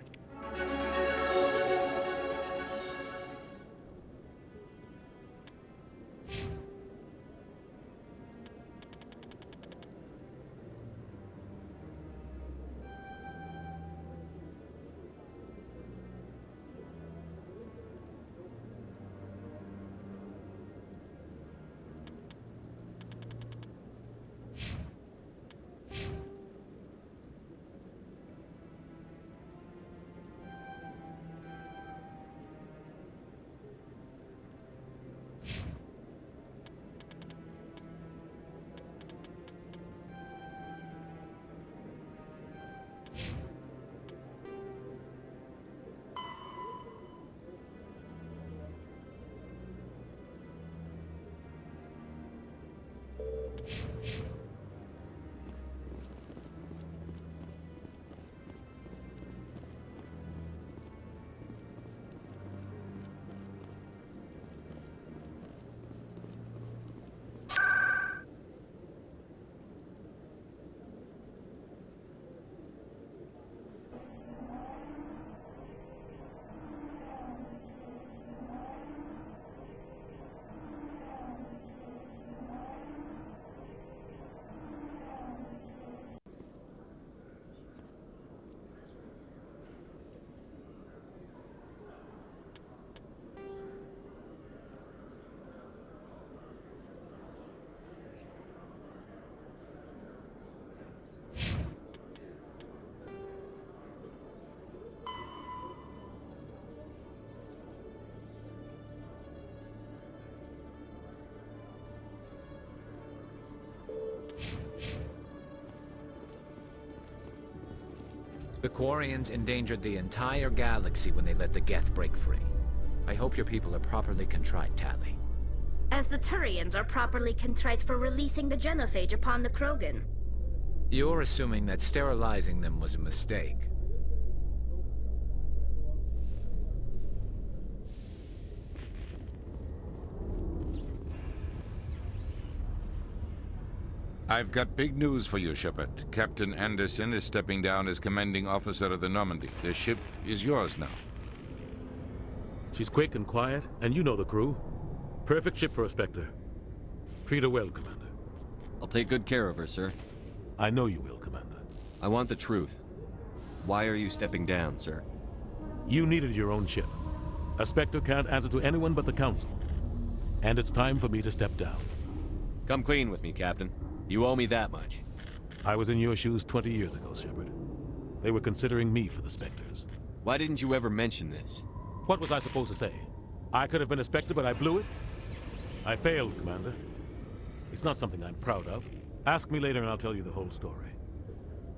[SPEAKER 10] The Quarians endangered the entire galaxy when they let the Geth break free. I hope your people are properly contrite, Tali.
[SPEAKER 18] As the Turians are properly contrite for releasing the genophage upon the Krogan.
[SPEAKER 10] You're assuming that sterilizing them was a mistake.
[SPEAKER 19] I've got big news for you, Shepard. Captain Anderson is stepping down as commanding officer of the Normandy. The ship is yours now.
[SPEAKER 20] She's quick and quiet, and you know the crew. Perfect ship for a Spectre. Treat her well, Commander.
[SPEAKER 9] I'll take good care of her, sir.
[SPEAKER 20] I know you will, Commander.
[SPEAKER 9] I want the truth. Why are you stepping down, sir?
[SPEAKER 20] You needed your own ship. A Spectre can't answer to anyone but the Council. And it's time for me to step down.
[SPEAKER 9] Come clean with me, Captain. You owe me that much.
[SPEAKER 20] I was in your shoes 20 years ago, Shepard. They were considering me for the Spectres.
[SPEAKER 9] Why didn't you ever mention this?
[SPEAKER 20] What was I supposed to say? I could have been a Spectre, but I blew it? I failed, Commander. It's not something I'm proud of. Ask me later and I'll tell you the whole story.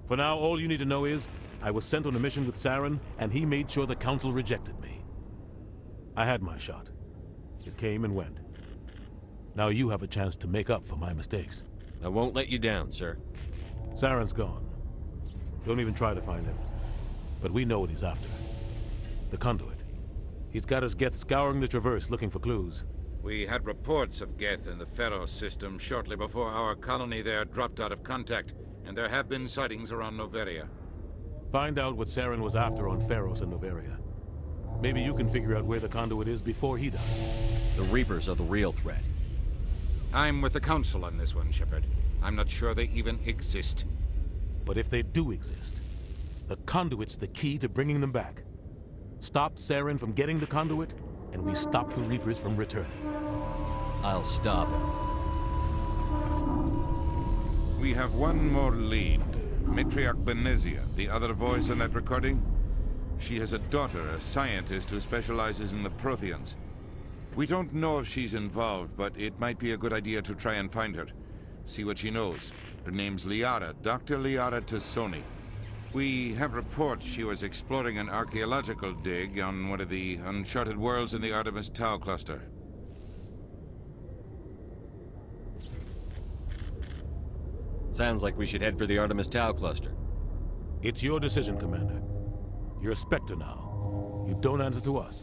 [SPEAKER 20] For now, all you need to know is, I was sent on a mission with Saren, and he made sure the Council rejected me. I had my shot. It came and went. Now you have a chance to make up for my mistakes.
[SPEAKER 9] I won't let you down, sir.
[SPEAKER 20] Saren's gone. Don't even try to find him. But we know what he's after. The conduit. He's got his Geth scouring the Traverse looking for clues.
[SPEAKER 19] We had reports of Geth in the Pharos system shortly before our colony there dropped out of contact, and there have been sightings around Noveria.
[SPEAKER 20] Find out what Saren was after on Pharos and Noveria. Maybe you can figure out where the conduit is before he does.
[SPEAKER 9] The Reapers are the real threat.
[SPEAKER 19] I'm with the Council on this one, Shepard. I'm not sure they even exist.
[SPEAKER 20] But if they do exist, the conduit's the key to bringing them back. Stop Saren from getting the conduit, and we stop the Reapers from returning.
[SPEAKER 9] I'll stop him.
[SPEAKER 19] We have one more lead. Matriarch Benezia, the other voice on that recording. She has a daughter, a scientist who specializes in the Protheans. We don't know if she's involved, but it might be a good idea to try and find her. See what she knows. Her name's Liara, Dr. Liara Tassoni. We have reports she was exploring an archaeological dig on one of the uncharted worlds in the Artemis Tau cluster.
[SPEAKER 9] Sounds like we should head for the Artemis Tau cluster.
[SPEAKER 20] It's your decision, Commander. You're a Spectre now. You don't answer to us.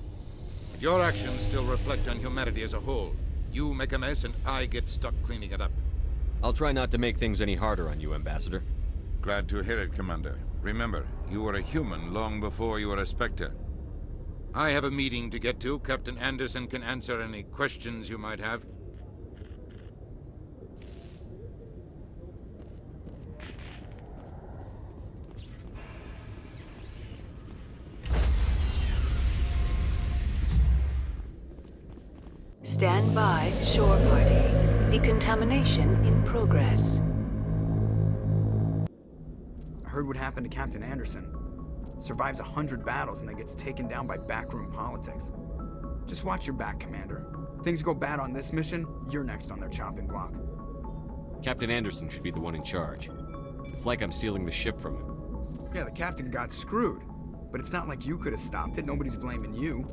[SPEAKER 19] Your actions still reflect on humanity as a whole. You make a mess and I get stuck cleaning it up.
[SPEAKER 9] I'll try not to make things any harder on you, Ambassador.
[SPEAKER 19] Glad to hear it, Commander. Remember, you were a human long before you were a Spectre. I have a meeting to get to. Captain Anderson can answer any questions you might have.
[SPEAKER 21] Stand by, shore party. Decontamination in progress.
[SPEAKER 11] I heard what happened to Captain Anderson. Survives 100 battles and then gets taken down by backroom politics. Just watch your back, Commander. Things go bad on this mission, you're next on their chopping block.
[SPEAKER 9] Captain Anderson should be the one in charge. It's like I'm stealing the ship from him.
[SPEAKER 11] Yeah, the captain got screwed. But it's not like you could have stopped it. Nobody's blaming you.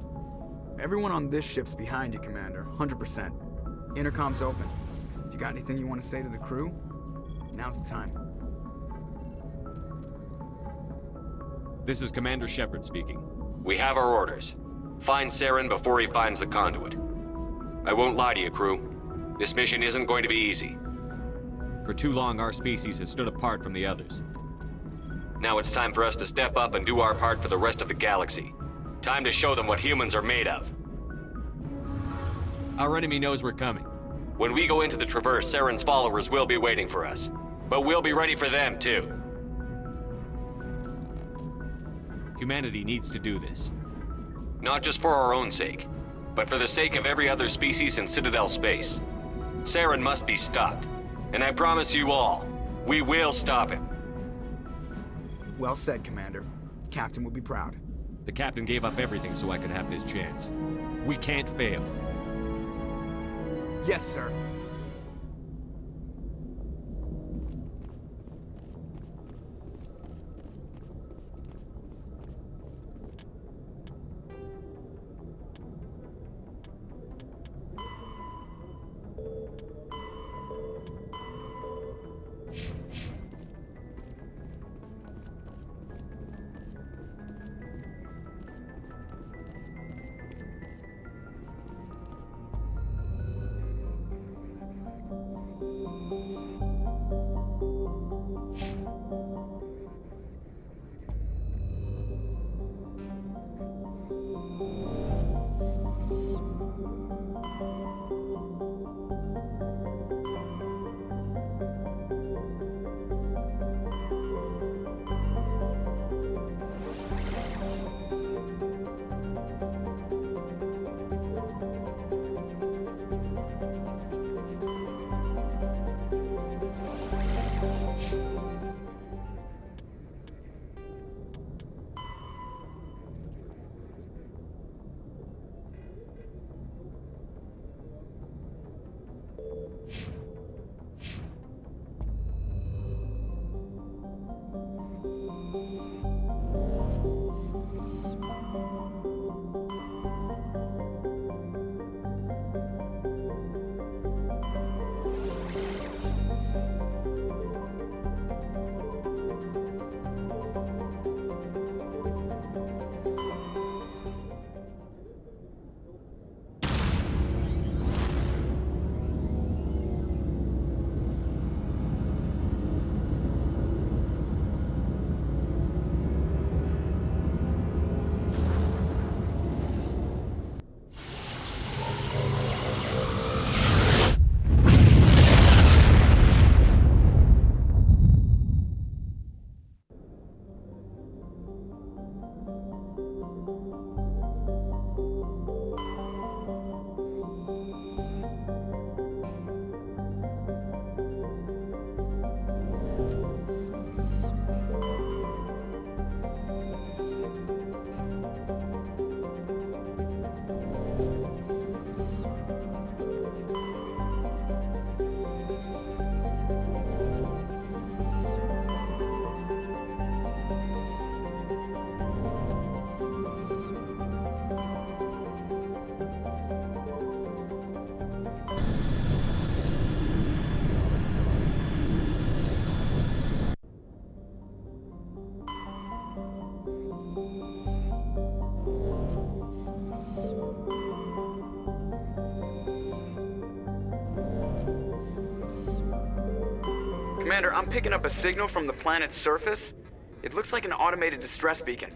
[SPEAKER 11] Everyone on this ship's behind you, Commander. 100%. Intercom's open. If you got anything you want to say to the crew, now's the time.
[SPEAKER 9] This is Commander Shepard speaking.
[SPEAKER 13] We have our orders. Find Saren before he finds the conduit. I won't lie to you, crew. This mission isn't going to be easy.
[SPEAKER 9] For too long, our species has stood apart from the others.
[SPEAKER 13] Now it's time for us to step up and do our part for the rest of the galaxy. Time to show them what humans are made of.
[SPEAKER 9] Our enemy knows we're coming.
[SPEAKER 13] When we go into the Traverse, Saren's followers will be waiting for us. But we'll be ready for them, too.
[SPEAKER 9] Humanity needs to do this.
[SPEAKER 13] Not just for our own sake, but for the sake of every other species in Citadel space. Saren must be stopped. And I promise you all, we will stop him.
[SPEAKER 11] Well said, Commander. Captain will be proud.
[SPEAKER 9] The captain gave up everything so I could have this chance. We can't fail.
[SPEAKER 11] Yes, sir.
[SPEAKER 14] Commander, I'm picking up a signal from the planet's surface. It looks like an automated distress beacon.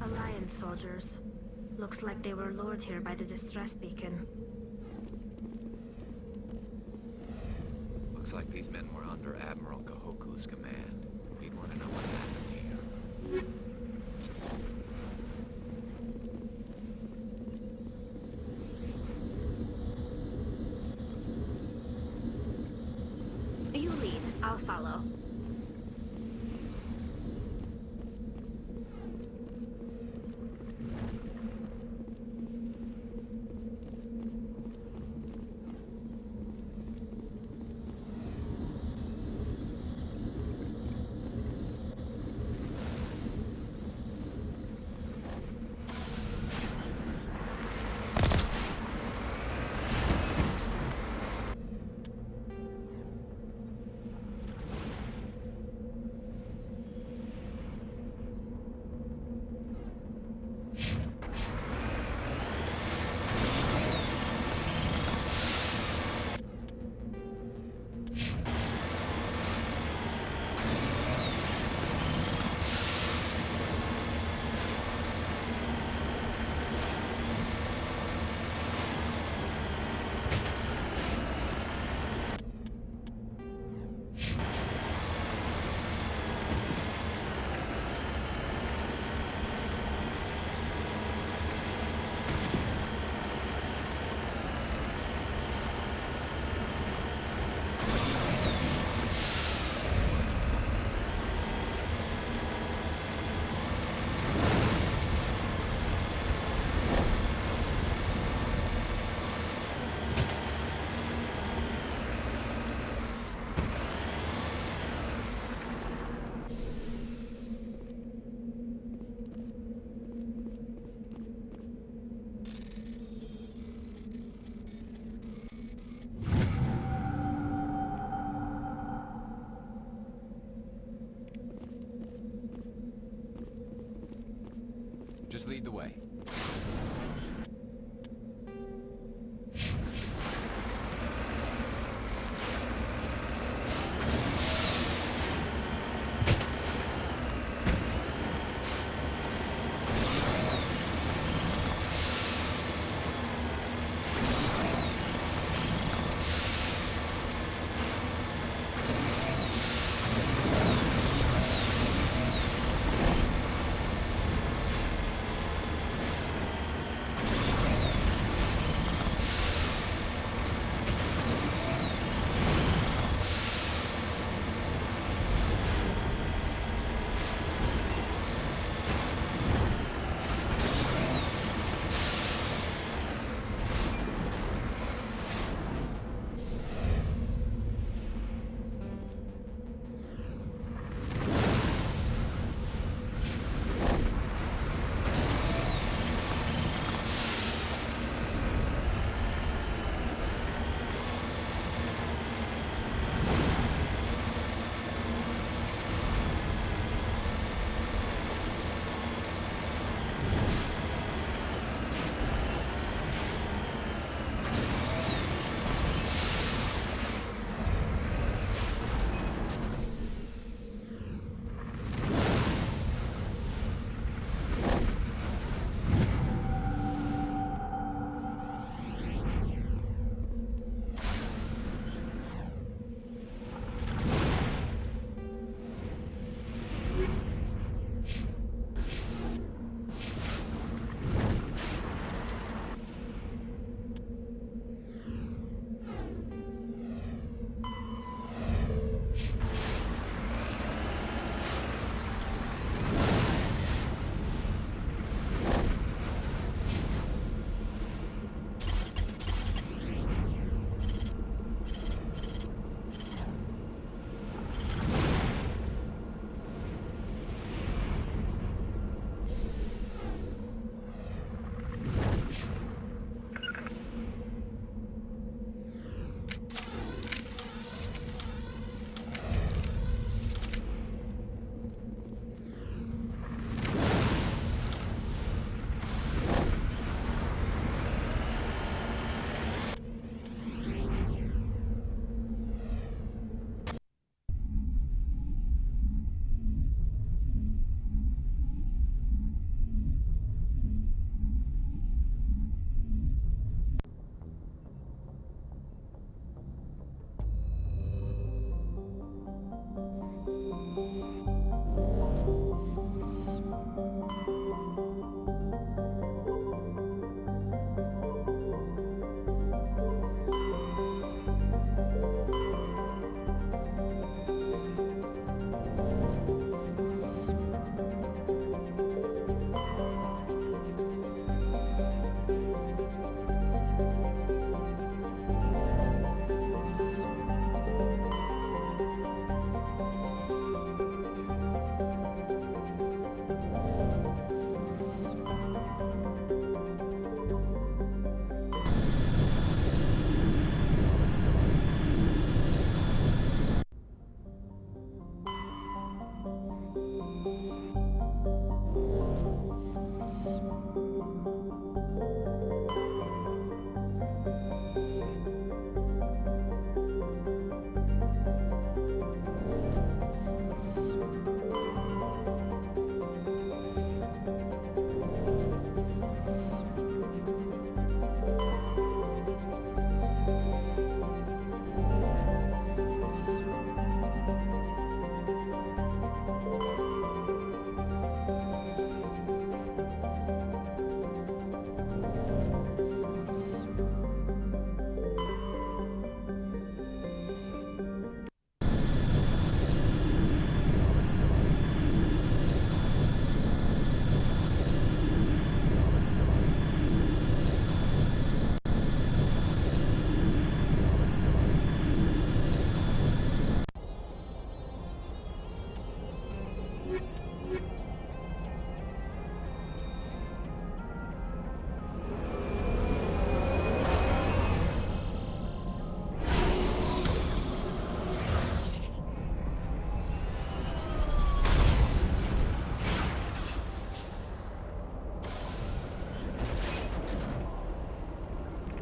[SPEAKER 18] Alliance soldiers. Looks like they were lured here by the distress beacon.
[SPEAKER 10] Looks like these men were under Admiral Kahoku's command. He'd want to know what happened here.
[SPEAKER 18] You lead. I'll follow.
[SPEAKER 7] Just lead the way.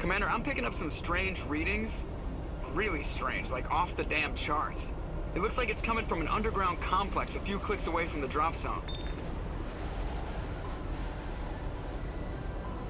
[SPEAKER 11] Commander, I'm picking up some strange readings. Really strange, like off the damn charts. It looks like it's coming from an underground complex a few clicks away from the drop zone.